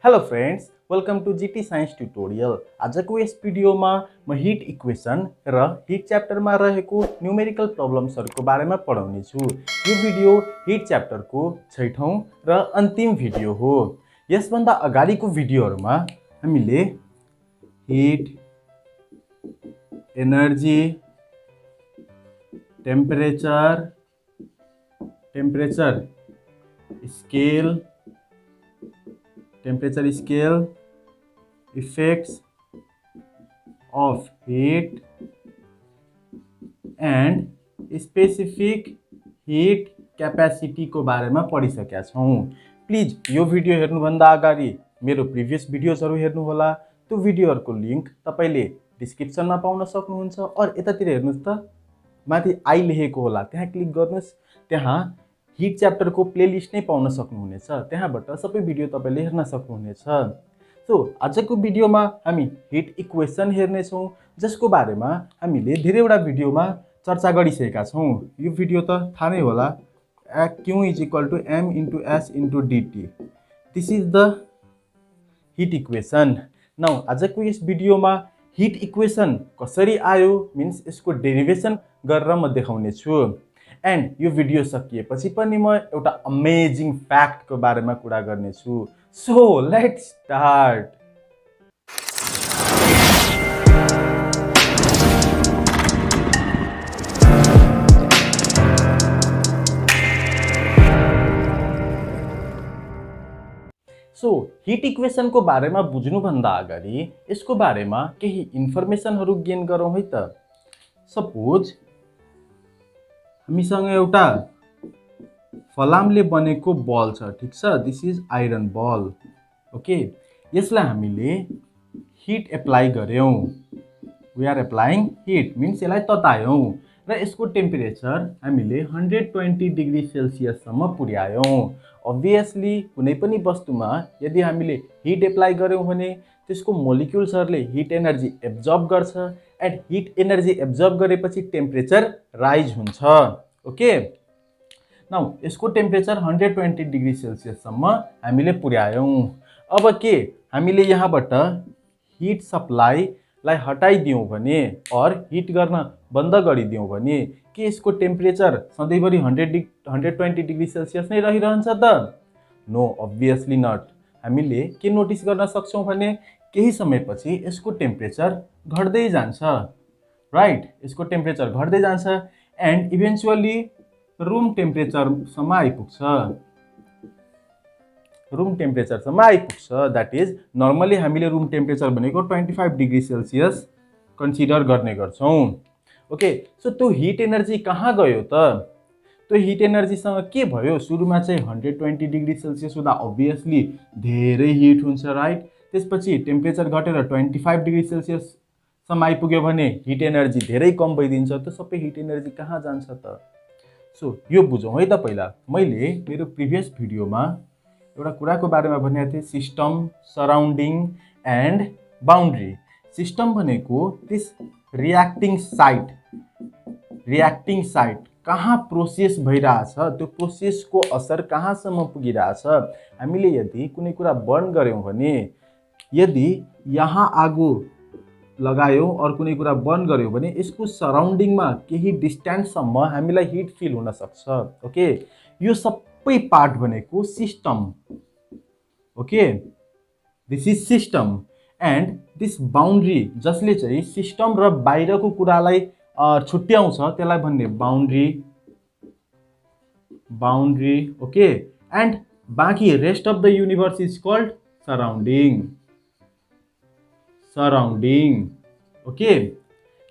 Hello friends, welcome to GT science tutorial. आजको यस भिडियोमा म हिट इक्वेसन र हिट च्याप्टरमा रहेको न्यूमेरिकल प्रब्लम्सहरुको बारेमा पढाउने छु। यो भिडियो हिट च्याप्टरको 6औं र अन्तिम भिडियो हो। यसभन्दा अगाडिको भिडियोहरुमा हामीले hit, energy, temperature scale, effects of heat and specific heat capacity को बारेमा पढिसकेका छौं। प्लिज यो भिडियो हेर्नुभन्दा अगाडि मेरो प्रिभियस भिडियोजहरु हेर्नु होला। त्यो भिडियोहरुको लिंक तपाईले डिस्क्रिप्सनमा पाउन सक्नुहुन्छ और यतातिर हेर्नुस् त माथि आई लेखेको होला, त्यहाँ क्लिक गर्नुस्। त्यहाँ हिट च्याप्टर को प्लेलिस्ट नै पाउन सक्नुहुनेछ। त्यहाँबाट सबै भिडियो तपाईले हेर्न सक्नुहुनेछ। सो आजको भिडियोमा हामी हिट इक्वेसन हेर्ने छौं, जसको बारेमा हामीले धेरैवटा भिडियोमा चर्चा गरिसकेका छौं। यो भिडियो त थाहा नै होला, Q = m * s * dt। This is the hit equation. Now आजको यस भिडियोमा हिट इक्वेसन कसरी आयो मीन्स यसको डेरिवेसन गरेर म देखाउने छु। एन्ड यो भिडियो सकिएपछि पनि म एउटा अमेजिङ फ्याक्ट को बारेमा कुरा गर्ने छु। So let's start. So hit equation को बारेमा बुझ्नु भन्दा अगाडि यसको बारेमा केही इन्फर्मेसनहरु गेन गरौँ है त। सपोज हामीसँग एउटा फलामले बनेको बल छ, ठीक छ। This is iron ball. Okay, यसलाई हामीले हिट एप्लाई गर्यौं। We are applying heat means यसलाई ततायौं र यसको टेम्परेचर हामीले 120 डिग्री सेल्सियस सम्म पुर्यायौं। obviously कुनै पनि वस्तुमा यदि हामीले हिट एप्लाई गर्यौं भने त्यसको मोलिक्युल्सहरुले हिट एनर्जी एब्जर्ब गर्छ एन्ड हिट एनर्जी एब्जर्ब गरेपछि टेम्परेचर राइज हुन्छ। ओके, नाउ यसको टेम्परेचर 120 डिग्री सेल्सियस सम्म हामीले पुर्यायौं। अब के हामीले यहाँबाट हिट सप्लाई लाई हटाइदियौं भने और हिट गर्न बन्द गरिदियौं भने के यसको टेम्परेचर सधैँभरि 120 डिग्री सेल्सियस नै रहिरहन्छ त? No, obviously not। हामीले के नोटिस गर्न सक्छौं भने केही समयपछि यसको टेम्परेचर घट्दै जान्छ, राइट। यसको टेम्परेचर घट्दै जान्छ एन्ड इभेन्चुअली रूम टेम्परेचर सम्म आइपुग्छ। दैट इज नर्मली हामीले रूम टेम्परेचर भनेको 25 डिग्री सेल्सियस कन्सिडर गर्ने गर्छौं। ओके, सो त्यो हिट एनर्जी कहाँ गयो त? त्यो हिट एनर्जी सँग के भयो? सुरुमा चाहिँ 120 डिग्री सेल्सियस हुँदा obviously धेरै हिट हुन्छ, राइट। त्यसपछि टेम्परेचर घटेर 25 डिग्री सेल्सियस सम्म आइपुग्यो भने हिट एनर्जी धेरै कम भइदिन्छ। त्यो सबै हिट एनर्जी कहाँ जान्छ त? सो यो बुझौँ है त। पहिला मैले मेरो प्रिभियस भिडियोमा एउटा कुराको बारेमा भनेको थिएँ, system, surrounding and boundary. System भनेको त्यस रियाक्टिङ साइट कहाँ प्रोसेस भइरहेछ, त्यो प्रोसेसको असर कहाँसम्म पुगिरहेछ। हामीले यदि कुनै कुरा बर्न गर्यौं भने यदि यहाँ आगो लगायौं और कुनै कुरा बर्न गर्यौं भने यसको सराउन्डिङमा केही डिस्टेन्ससम्म हामीलाई हिट फिल हुन सक्छ। ओके, यो सबै पार्ट भनेको system. Okay, this is system and this boundary जसले चाहिँ सिस्टम र बाहिरको कुरालाई छुट्याउँछ त्यसलाई भन्ने बाउन्ड्री। ओके, एन्ड बाँकी rest of the universe is called surrounding. Okay,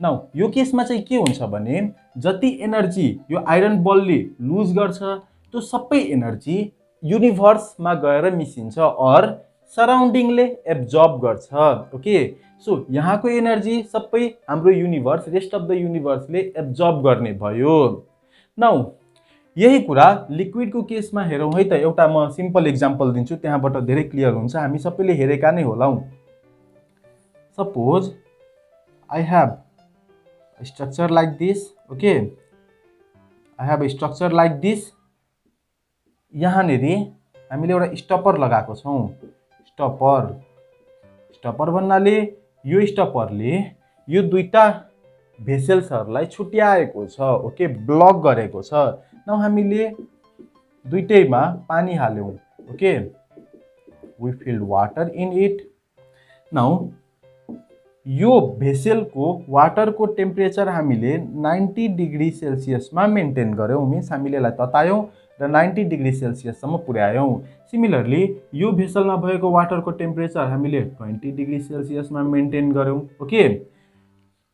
now यो केसमा चाहिँ के हुन्छ भने जति एनर्जी यो आइरन बलले लुज गर्छ त्यो सबै एनर्जी युनिभर्समा गएर मिसिन्छ और सराउन्डिङले एब्जर्ब गर्छ। ओके, सो यहाँको एनर्जी सबै हाम्रो युनिभर्स, रेस्ट अफ द युनिभर्सले एब्जर्ब गर्ने भयो। नाउ यही कुरा लिक्विडको केसमा हेरौँ है त। एउटा म सिम्पल एक्जाम्पल दिन्छु, त्यहाँबाट धेरै क्लियर हुन्छ। हामी सबैले हेरेका नै होला। Suppose I have a structure like this। okay, I have a structure like this। यहाँ नेरी हामीले एउटा स्टपर लगाएको छौं। स्टपर। स्टपर भन्नाले यो स्टपरले यो दुईटा भेसल्सहरूलाई छुट्याएको छ, ओके, ब्लक गरेको छ। नाउ हामीले दुईटैमा पानी हाल्यौं, okay, we filled water in it. Now यो भेसलको वाटरको टेम्परेचर हामीले 90 डिग्री सेल्सियसमा मेन्टेन गर्यौं, मिन्स हामीले यसलाई ततायौं र 90 डिग्री सेल्सियससम्म पुर्यायौं। सिमिलरली यो भेसलमा भएको वाटरको टेम्परेचर हामीले 20 डिग्री सेल्सियसमा मेन्टेन गर्यौं, ओके।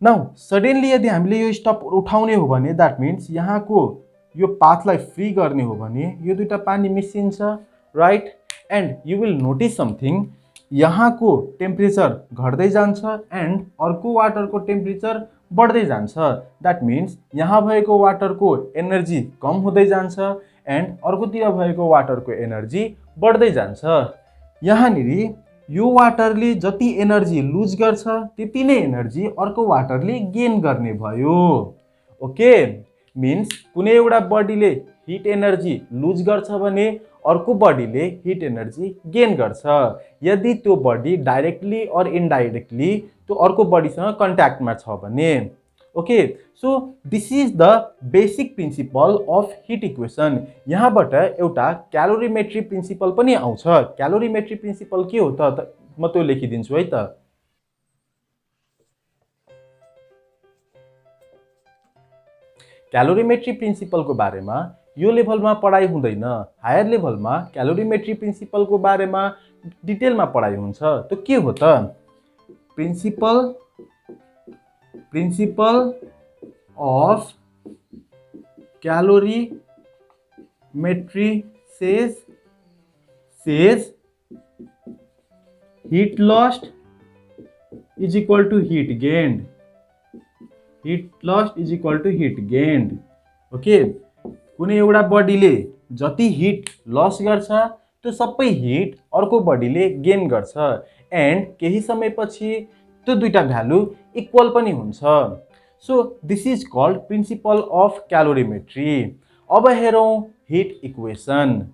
नाउ सडनली यदि हामीले यो स्टपर उठाउने हो भने द्याट मिन्स यहाँको यो पाथलाई फ्री गर्ने हो भने यो दुईटा पानी मिसिन्छ, right. And you will notice something, यहाँको टेम्परेचर घट्दै जान्छ एन्ड अर्को वाटरको टेम्परेचर बढ्दै जान्छ। द्याट मिन्स यहाँ भएको वाटरको एनर्जी कम हुँदै जान्छ एन्ड अर्कोतिर भएको वाटरको एनर्जी बढ्दै जान्छ। यहाँनिर यो वाटरले जति एनर्जी लुज गर्छ त्यति नै एनर्जी अर्को वाटरले गेन गर्ने भयो, ओके। मिन्स कुनै एउटा बडीले हिट एनर्जी लुज गर्छ भने अर्को बडीले हिट एनर्जी गेन गर्छ, यदि त्यो बडी डाइरेक्टली और इनडाइरेक्टली त्यो अर्को बडीसँग कन्ट्याक्टमा छ भने, okay. So this is the basic principle of heat equation. यहाँबाट एउटा क्यालोरीमेट्री प्रिन्सिपल पनि आउँछ। क्यालोरीमेट्री प्रिन्सिपल के हो त म त्यो लेखिदिन्छु है त। क्यालोरीमेट्री प्रिन्सिपलको बारेमा यो लेभलमा पढाइ हुँदैन, हायर लेभलमा क्यालोरीमेट्री प्रिन्सिपलको बारेमा डिटेलमा पढाइ हुन्छ। त्यो के हो त? Principle of calorimetry says heat lost is equal to heat gained. Heat lost is equal to heat gained. Okay, कुनै एउटा बडीले जति हिट लस गर्छ त्यो सबै हिट अर्को बडीले गेन गर्छ एन्ड केही समयपछि त्यो दुईटा भ्यालु इक्वल पनि हुन्छ। So this is called principle of calorimetry. अब हेरौँ हिट इक्वेसन।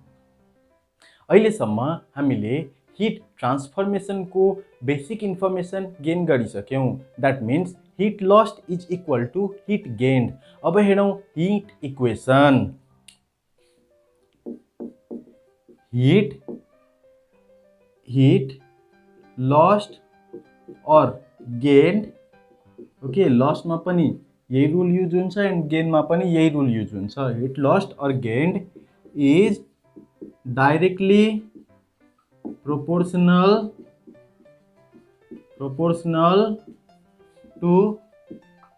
अहिलेसम्म हामीले हिट ट्रान्सफर्मेसनको बेसिक इन्फर्मेसन गेन गरिसक्यौं। That means heat lost is equal to heat gained. अब हेरौँ हिट इक्वेसन। हिट लस्ट और गेन्ड, ओके, लस्टमा पनि यही रुल युज हुन्छ एन्ड गेनमा पनि यही रुल युज हुन्छ। हिट लस्ट और gained is directly proportional to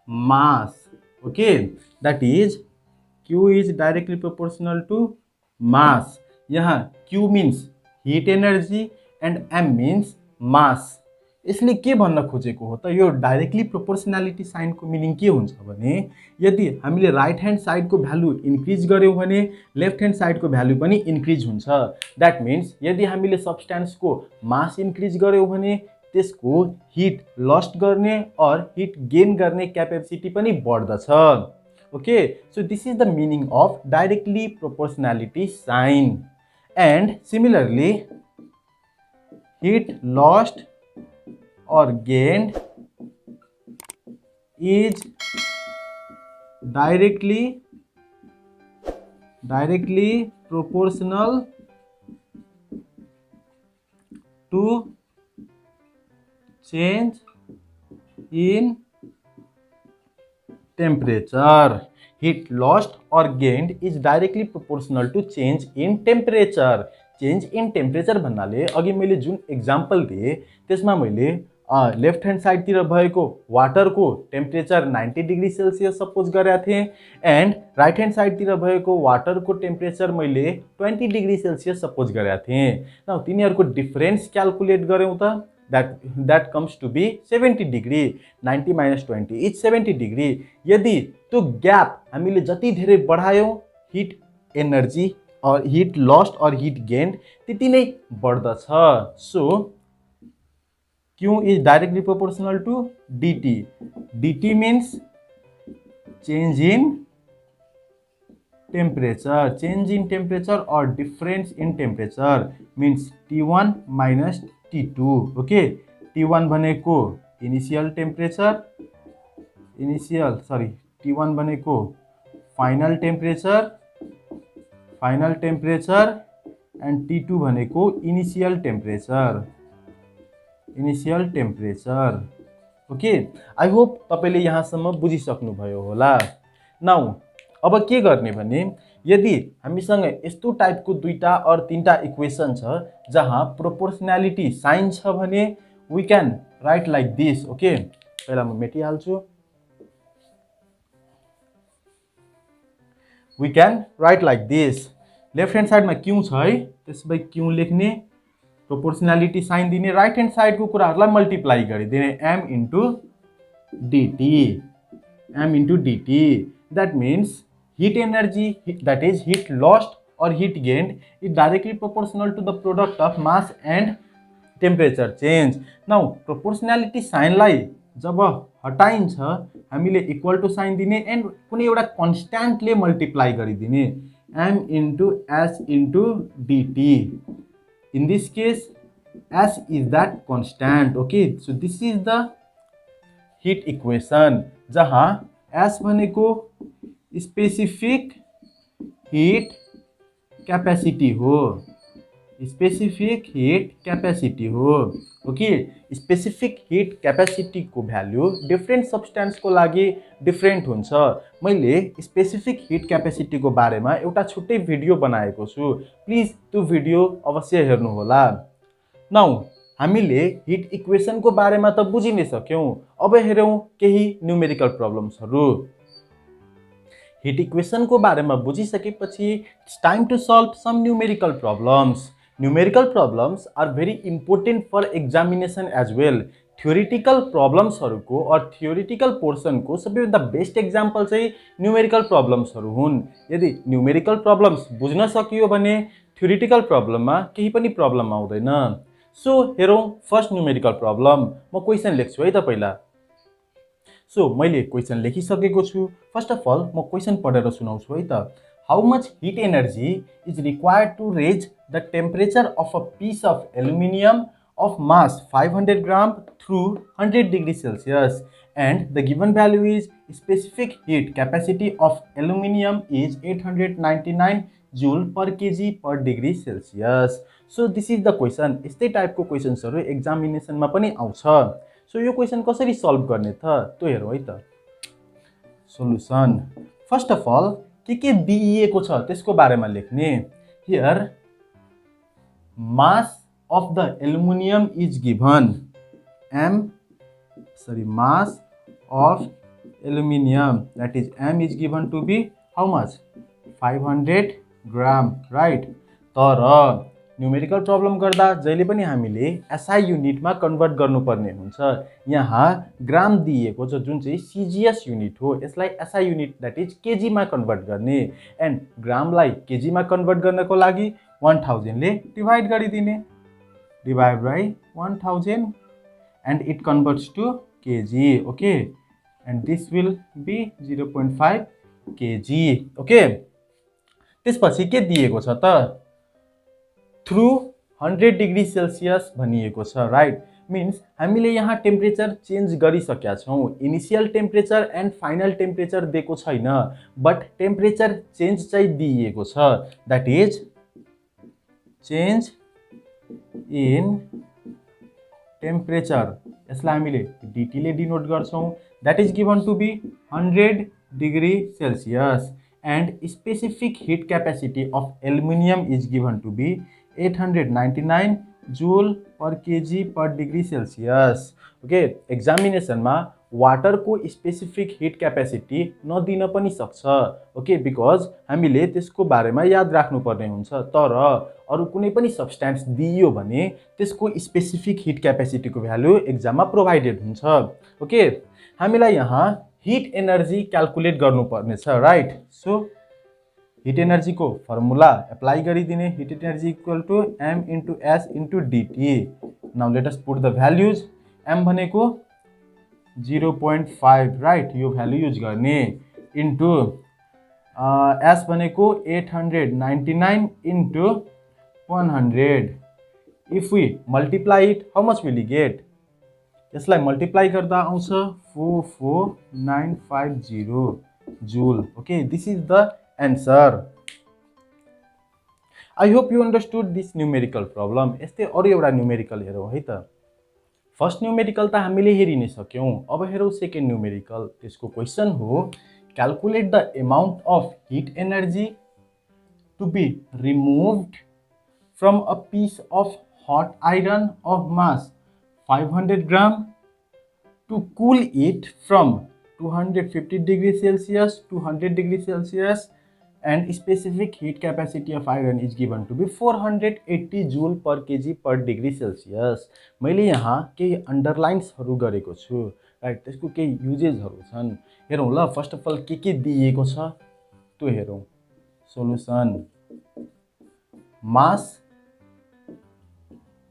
mass, okay, that is Q is directly proportional to mass। यहाँ Q means heat energy and M means mass। यसले के भन्न खोजेको हो त? यो डाइरेक्टली प्रोपोर्सनालिटी साइनको मिनिङ के हुन्छ भने यदि हामीले राइट ह्यान्ड साइडको भ्यालु इन्क्रिज गर्यौं भने लेफ्ट ह्यान्ड साइडको भ्यालु पनि इन्क्रिज हुन्छ। द्याट मिन्स यदि हामीले सब्स्टेन्सको मास इन्क्रिज गर्यौं भने त्यसको हिट लस्ट गर्ने और हिट गेन गर्ने क्यापेसिटी पनि बढ्दछ, okay. So this is the meaning of directly proportionality sign. And similarly heat lost or gained is directly proportional to change in temperature। Heat lost or gained is directly proportional to change in temperature। Change in temperature भन्नाले अघि मैले जुन example दिएँ त्यसमा मैले left hand साइडतिर भएको वाटरको temperature 90 degree Celsius suppose गरेका थिएँ एन्ड राइट ह्यान्ड साइडतिर भएको वाटरको टेम्परेचर मैले 20 डिग्री सेल्सियस सपोज गरेका थिएँ। न तिनीहरूको डिफरेन्स क्याल्कुलेट गऱ्यौँ त that comes to be 70 degree. 90 minus 20 is 70 degree. यदि त्यो ग्याप हामीले जति धेरै बढायौँ हिट एनर्जी और हिट लस्ट और हिट गेन्ड त्यति नै बढ्दछ। So Q is directly proportional to dt। dt means change in temperature। Change in temperature or difference in temperature means T1 minus T2 okay T1 भनेको initial temperature T1 भनेको final temperature and T2 भनेको initial temperature okay I hope तपाईले यहाँसम्म बुझिसक्नुभयो होला। Now अब के गर्ने भने यदि हामीसँग यस्तो टाइपको दुईटा और तीनटा इक्वेसन छ जहाँ प्रोपोर्सनालिटी साइन छ भने we can write like this okay पहिला म मेटिहाल्छु। We can write like this left hand साइडमा क्यू छ है त्यसपछि क्यू लेख्ने प्रोपोर्सनालिटी साइन दिने राइट ह्यान्ड साइडको कुराहरूलाई मल्टिप्लाई गरिदिने m into dt that means heat energy that is heat lost or heat gained is directly proportional to the product of mass and temperature change। now proportionality sign लाई जब हटाइन्छ हामीले equal two sine दिने and कुनै एउटा कन्स्ट्यान्टले multiply गरिदिने m into s into dt। in this case s is that constant okay so this is the heat equation जहाँ s भनेको specific heat capacity हो okay specific heat capacity को value different substance को लागि different हुन्छ। मैले specific heat capacity को बारेमा एउटा छुट्टै भिडियो बनाएको छु प्लिज त्यो भिडियो अवश्य हेर्नु होला। नाउ हामीले हिट इक्वेसन को बारेमा त बुझि नै सक्यौं अब हेरौं केही न्यूमेरिकल प्रब्लम्सहरु। हिट इक्वेसन को बारेमा बुझिसकेपछि it's time to solve some numerical problems. Numerical problems are very important for examination as well. Theoretical प्रब्लम्सहरुको और थ्योरिटिकल पोर्सनको सबैभन्दा बेस्ट एक्जाम्पल चाहिँ न्यूमेरिकल प्रब्लम्सहरु हुन्। यदि न्यूमेरिकल प्रब्लम्स बुझ्न सकियो भने थ्योरिटिकल प्रब्लममा केही पनि प्रब्लम आउँदैन। सो हेरौं फर्स्ट न्यूमेरिकल प्रब्लम। म क्वेशन लेख्छु है त पहिला। सो मैले क्वेशन लेखिसकेको छु। फर्स्ट अफ अल म क्वेशन पढेर सुनाउँछु है त। How much heat energy is required to raise the temperature of a piece of aluminium of mass 500 gram through 100 degrees Celsius and the given value is specific heat capacity of aluminum is 899 joule per kg per degree Celsius। so this is the question। यस्तै टाइपको क्वेशन्सहरु एक्जामिनेसनमा पनि आउँछ। So यो question कसरी solve गर्ने त त्यो हेरौँ है त। सोलुसन फर्स्ट अफ अल के दिइएको छ त्यसको बारेमा लेख्ने। Here mass of the aluminum is given mass of aluminum that is m is given to be how much 500 gram right। तर न्यूमेरिकल प्रब्लम गर्दा जहिले पनि हामीले एसआई युनिटमा कन्भर्ट गर्नुपर्ने हुन्छ। यहाँ ग्राम दिएको छ जुन चाहिँ सीजीएस युनिट हो यसलाई SI unit that is KG मा कन्भर्ट गर्ने एन्ड ग्रामलाई केजी मा कन्भर्ट गर्नको लागि 1000 ले डिवाइड गरिदिने divided by 1000 and it converts to kg okay and this will be 0.5 kg okay। त्यसपछि के दिएको छ त थ्रु 100 डिग्री सेल्सियस भनिएको छ राइट। मीन्स हामीले यहाँ टेम्परेचर चेन्ज गरिसकेका छौं। Initial temperature and final temperature दिएको छैन बट टेम्परेचर चेन्ज चाहिँ दिएको छ that is change in temperature यसलाई हामीले dt ले डिनोट गर्छौं that is given to be 100 degree Celsius and specific heat capacity of aluminium is given to be 899 joule per KG per degree Celsius okay. एक्जामिनेसनमा water को specific heat capacity नदिन पनि सक्छ okay because हामीले त्यसको बारेमा याद राख्नुपर्ने हुन्छ। तर अरु कुनै पनि सब्स्टेन्स दिइयो भने त्यसको स्पेसिफिक हिट क्यापेसिटी को भ्यालु एक्जाममा प्रोभाइडेड हुन्छ ओके। हामीलाई यहाँ हिट एनर्जी क्याल्कुलेट गर्नुपर्ने छ राइट। सो हिट एनर्जी को फर्मुला एप्लाई गरिदिने heat energy equal to m into s into dt। Now let us put the values. m भनेको 0.5 राइट यो भ्यालु युज गर्ने इन्टु s भनेको 899 इन्टु 100 If we multiply it, how much will you get? यसलाई multiply गर्दा आउँछ 44950 joule. Okay, this is the answer. I hope you understood this numerical problem. यस्तै अरु एउटा न्यूमेरिकल हेरौं है त. फर्स्ट न्यूमेरिकल त हामीले हेरि नै सक्यौं. अब हेरौं सेकेन्ड न्यूमेरिकल. त्यसको क्वेशन हो calculate the amount of heat energy to be removed from a piece of hot iron of mass 500 gram to cool it from 250 degrees Celsius to 100 degrees Celsius, and specific heat capacity of iron is given to be 480 joule per kg per degree Celsius. मैले यहाँ केही अन्डरलाइन्सहरु गरेको छु, right. त्यसको केही युजेसहरु छन्. हेरौं ल. फर्स्ट अफ अल के दिएको छ त्यो हेरौं. Solution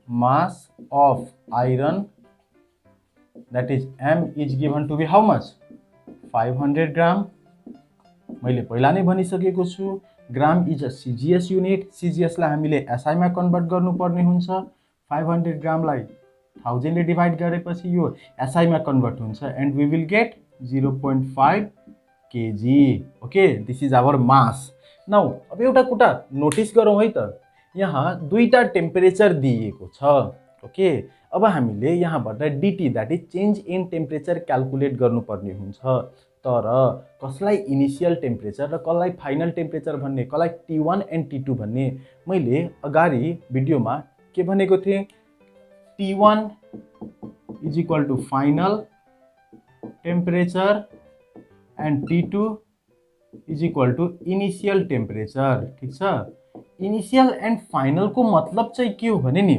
mass of iron, that is M, is given to be how much? 500 gram. मैले पहिला नै भनिसकेको छु. Gram is a CGS unit. CGS लाई हामीले SI मा कन्भर्ट गर्नुपर्ने हुन्छ. 500 ग्राम लाई 1000 ले डिवाइड गरेपछि यो SI मा कन्भर्ट हुन्छ and we will get 0.5 kg. Okay, this is our mass. Now अब एउटा कुरा नोटिस गरौँ है त. यहाँ दुईटा टेम्परेचर दिएको छ. ओके, अब हामीले यहाँबाट DT, that is change in temperature calculate गर्नुपर्ने हुन्छ. तर कसलाई इनिशियल टेम्परेचर र कसलाई फाइनल टेम्परेचर भन्ने, कसलाई T1 एन्ड T2 भन्ने मैले अगाडि भिडियोमा के भनेको थिएँ. T1 is equal to final temperature and T2 is equal to initial temperature. ठीक छ. इनिशियल एन्ड फाइनल को मतलब चाहिँ के हो भने नि,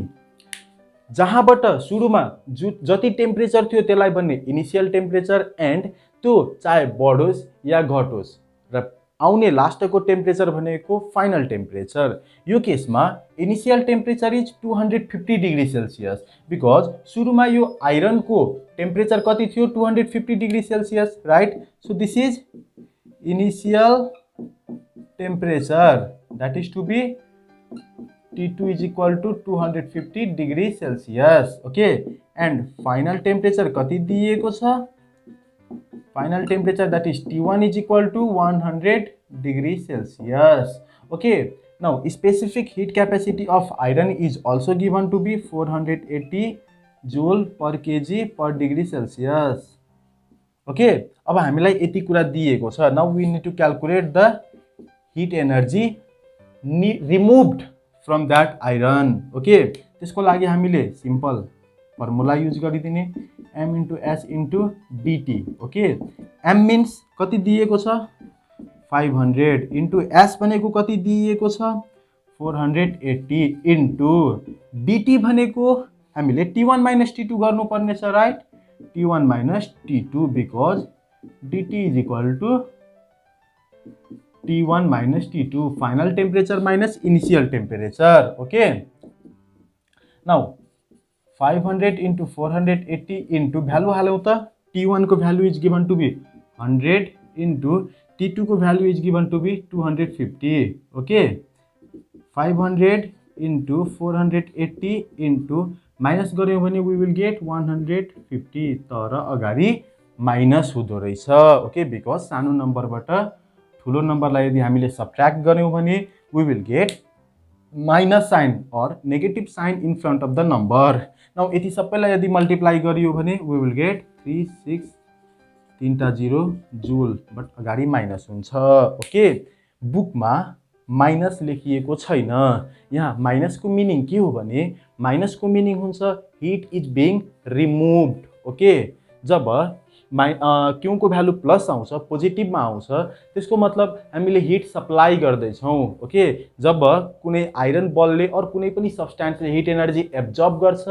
जहाँबाट सुरुमा जति टेम्परेचर थियो त्यसलाई भन्ने इनिशियल टेम्परेचर एन्ड त्यो चाहे बढोस् या घटोस् र आउने लास्टको टेम्परेचर भनेको फाइनल टेम्परेचर. यो केसमा initial temperature is 250 degree Celsius because सुरुमा यो आइरन को टेम्परेचर कति थियो? 250 degree Celsius, right. So this is initial temperature, that is to be T2 is equal to 250 degree Celsius. Okay, and final temperature कति दिएको छ? Final temperature, that is T1 is equal to 100 degree Celsius. Okay, now specific heat capacity of iron is also given to be 480 joule per kg per degree Celsius. Okay, अब हामीलाई यति कुरा दिएको छ. Now we need to calculate the heat energy removed from that iron. Okay, त्यसको लागि हामीले simple formula use गरिदिने, M into S into DT. Okay, M means कति दिएको छ? 500 into S भनेको कति दिएको छ? 480 into DT भनेको हामीले T1 minus T2 गर्नुपर्ने छ, right. T1 minus T2 because DT is equal to T1 minus T2, final temperature minus initial temperature. Okay, now 500 into 480 into value हालौं त. T1 को value is given to be 100 into T2 को value is given to be 250. Okay, 500 into 480 into minus गर्यौं भने we will get 150. तर अगाडि minus हुँदो रहेछ. Okay, because सानो नम्बरबाट ठुलो नम्बरलाई यदि हामीले सबट्र्याक्ट गर्यौं भने we will get minus sign or negative sign in front of the number. Now यति सबैलाई यदि मल्टिप्लाई गरियो भने we will get 3630 joule, but अगाडि माइनस हुन्छ. ओके, बुकमा माइनस लेखिएको छैन. यहाँ माइनसको मिनिङ के हो भने, माइनसको मिनिङ हुन्छ heat is being removed. Okay, जब क्यू को भ्यालु प्लस आउँछ, पोजिटिभमा आउँछ, त्यसको मतलब हामीले हिट सप्लाई गर्दैछौँ. ओके, जब कुनै आइरन बलले अर कुनै पनि सब्स्टान्सले हिट एनर्जी एब्जर्ब गर्छ,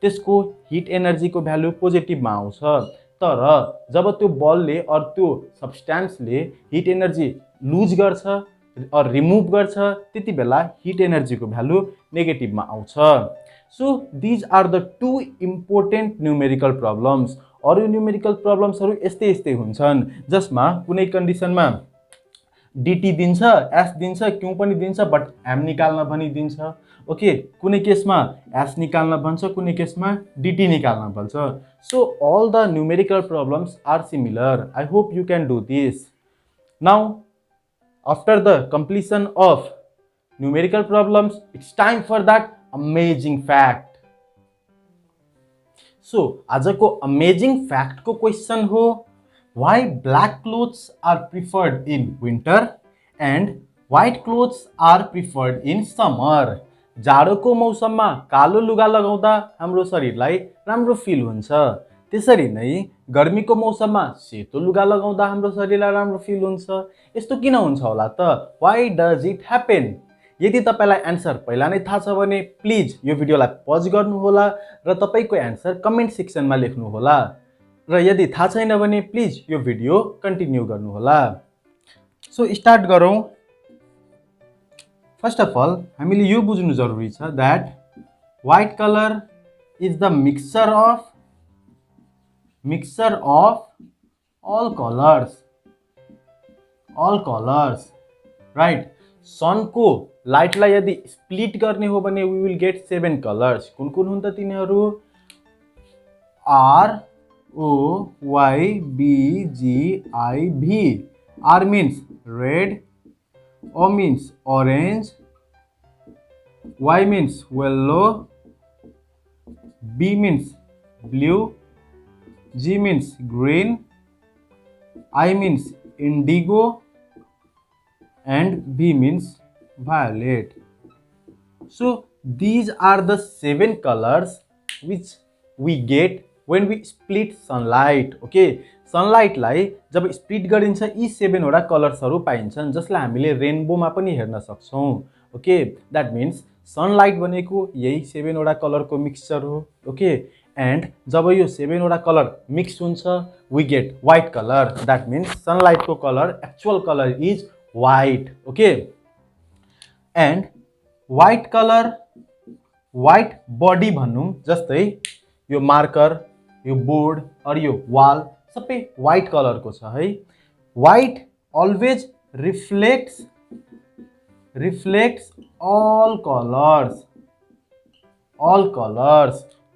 त्यसको हिट एनर्जीको भ्यालु पोजिटिभमा आउँछ. तर जब त्यो बलले अर त्यो सब्स्टान्सले हिट एनर्जी लुज गर्छ और रिमुभ गर्छ, त्यति बेला हिट एनर्जीको भ्यालु नेगेटिभमा आउँछ. So these are the two important numerical problems. अरु न्यूमेरिकल प्रब्लम्सहरु यस्तै यस्तै हुन्छन्, जसमा कुनै कन्डिसनमा डिटी दिन्छ, एस दिन्छ, क्यू पनि दिन्छ, बट एम निकाल्न पनि दिन्छ। ओके, कुनै केसमा एस निकाल्न भन्छ, कुनै केसमा डिटी निकाल्न भन्छ। So all the numerical problems are similar. I hope you can do this. Now, after the completion of numerical problems, it's time for that amazing fact. So, आजको amazing fact को question हो, why black clothes are preferred in winter and white clothes are preferred in summer. जाडोको मौसममा कालो लुगा लगाउँदा हाम्रो शरीरलाई राम्रो फिल हुन्छ, त्यसरी नै गर्मीको मौसममा सेतो लुगा लगाउँदा हाम्रो शरीरलाई राम्रो फिल हुन्छ। यस्तो किन हुन्छ होला त? Why does it happen? यदि तपाईलाई एन्सर पहिला नै थाहा छ भने प्लिज यो भिडियोलाई पज गर्नुहोला र तपाईको एन्सर कमेन्ट सेक्सनमा लेख्नुहोला, र यदि थाहा छैन भने प्लिज यो भिडियो कन्टिन्यू गर्नुहोला। सो स्टार्ट गरौँ। फर्स्ट अफ अल हामीले यो बुझ्नु जरुरी छ that white colour is the mixture of all colors, right. Sun को लाइटलाई यदि स्प्लिट गर्ने हो भने वी विल गेट 7 कलर्स। कुन कुन हुन् त तिनीहरू? R O Y B G I V। R means red, O means orange, Y means yellow, B means blue, G means green, I means indigo, and V means violet. So these are the 7 colors which we get when we split sunlight. Okay, सनलाइटलाई जब split गरिन्छ यी 7 वटा कलर्सहरू पाइन्छन्, जसलाई हामीले रेनबोमा पनि हेर्न सक्छौं। ओके, दैट मीन्स सनलाइट भनेको यही 7 वटा कलरको मिक्सचर हो। ओके, एन्ड जब यो 7 वटा कलर मिक्स हुन्छ we get white colour. That means सनलाइटको colour, actual colour is white. Okay, and white colour, white body भनौं, जस्तै यो मार्कर, यो बोर्ड और यो वाल सबै व्हाइट कलरको छ है। White always reflects all colors।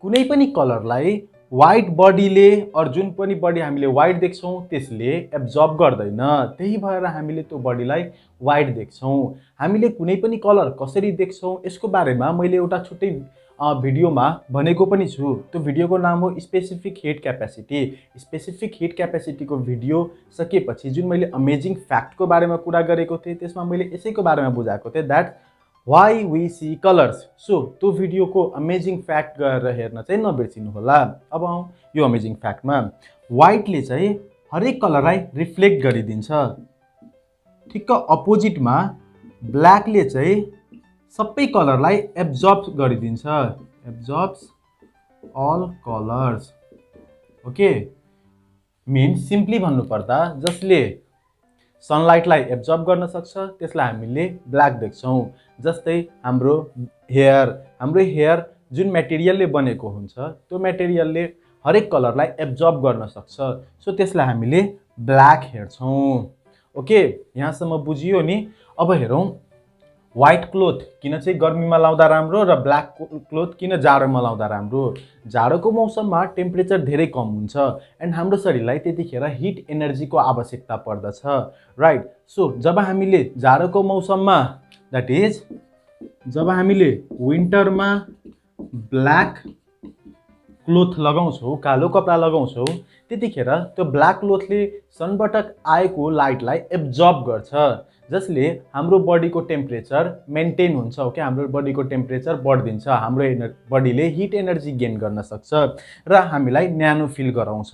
कुनै पनि कलरलाई व्हाइट बडीले और जुन पनि बडी हामीले व्हाइट देख्छौं त्यसले एब्जर्ब गर्दैन, त्यही भएर हामीले त्यो बडीलाई व्हाइट देख्छौं। हामीले कुनै पनि कलर कसरी देख्छौं यसको बारेमा मैले एउटा छुट्टै भिडियोमा भनेको पनि छु। त्यो भिडियोको नाम हो specific heat capacity. Specific heat क्यापेसिटीको भिडियो सकेपछि जुन मैले अमेजिङ फ्याक्टको बारेमा कुरा गरेको थिएँ त्यसमा मैले यसैको बारेमा बुझाएको थिएँ, that why we see colours. So त्यो भिडियोको अमेजिङ फ्याक्ट गरेर हेर्न चाहिँ नबिर्सिनु होला। अब आउँ यो अमेजिङ फ्याक्टमा। व्हाइटले चाहिँ हरेक कलरलाई रिफ्लेक्ट गरिदिन्छ, ठिक्क अपोजिटमा ब्ल्याकले चाहिँ सबै कलरलाई एब्जर्ब गरिदिन्छ, एब्जर्ब्स all colors। Okay, means simply भन्नुपर्दा जसले सनलाइटलाई एब्जर्ब गर्न सक्छ त्यसलाई हामीले ब्ल्याक देख्छौं। जस्तै हाम्रो हेयर जुन मेटेरियलले बनेको हुन्छ त्यो मेटेरियलले हरेक कलरलाई एब्जर्ब गर्न सक्छ, सो त्यसलाई हामीले ब्ल्याक हेर्छौं। ओके, यहाँसम्म बुझियो नि? अब हेरौं व्हाइट क्लोथ किन चाहिँ गर्मीमा लाउँदा राम्रो र ब्ल्याक क्लोथ किन जाडोमा लाउँदा राम्रो। जाडोको मौसममा टेम्परेचर धेरै कम हुन्छ एन्ड हाम्रो शरीरलाई त्यतिखेर हिट एनर्जीको आवश्यकता पर्दछ, राइट। सो जब हामीले जाडोको मौसममा, दैट इज जब हामीले विन्टरमा ब्ल्याक क्लोथ लगाउँछौं, कालो कपडा लगाउँछौं, त्यतिखेर त्यो ब्ल्याक क्लोथले सनबाट आएको लाइटलाई एब्जर्ब गर्छ, जसले हाम्रो बडीको टेम्परेचर मेन्टेन हुन्छ। ओके, हाम्रो बडीको टेम्परेचर बढ्दिन्छ, हाम्रो बडीले हिट एनर्जी गेन गर्न सक्छ र हामीलाई न्यानो फिल गराउँछ।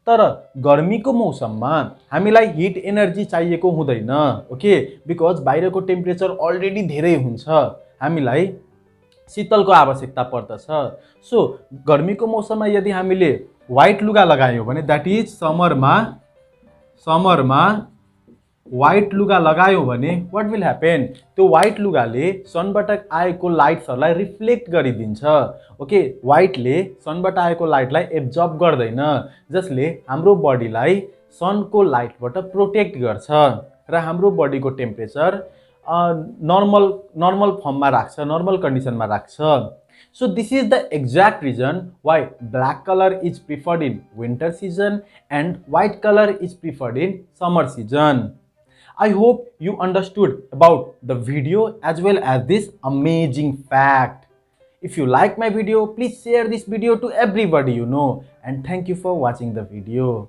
तर गर्मीको मौसममा हामीलाई हिट एनर्जी चाहिएको हुँदैन। ओके, बिकज बाहिरको टेम्परेचर अलरेडी धेरै हुन्छ, हामीलाई शीतलको आवश्यकता पर्दछ। सो गर्मीको मौसममा यदि हामीले व्हाइट लुगा लगायौं भने, दैट इज समरमा व्हाइट लुगा लगायौं भने व्हाट विल ह्यापन? त्यो व्हाइट लुगाले सनबाट आएको लाइट्सहरूलाई रिफ्लेक्ट गरिदिन्छ। ओके, व्हाइटले सनबाट आएको लाइटलाई एब्जर्ब गर्दैन, जसले हाम्रो बडीलाई सनको लाइटबाट प्रोटेक्ट गर्छ। र हाम्रो बडीको टेम्परेचर नर्मल फर्ममा राख्छ, नर्मल कन्डिसनमा राख्छ. So this is the exact reason why black color is preferred in winter season and white color is preferred in summer season. I hope you understood about the video as well as this amazing fact. If you like my video, please share this video to everybody you know, and thank you for watching the video.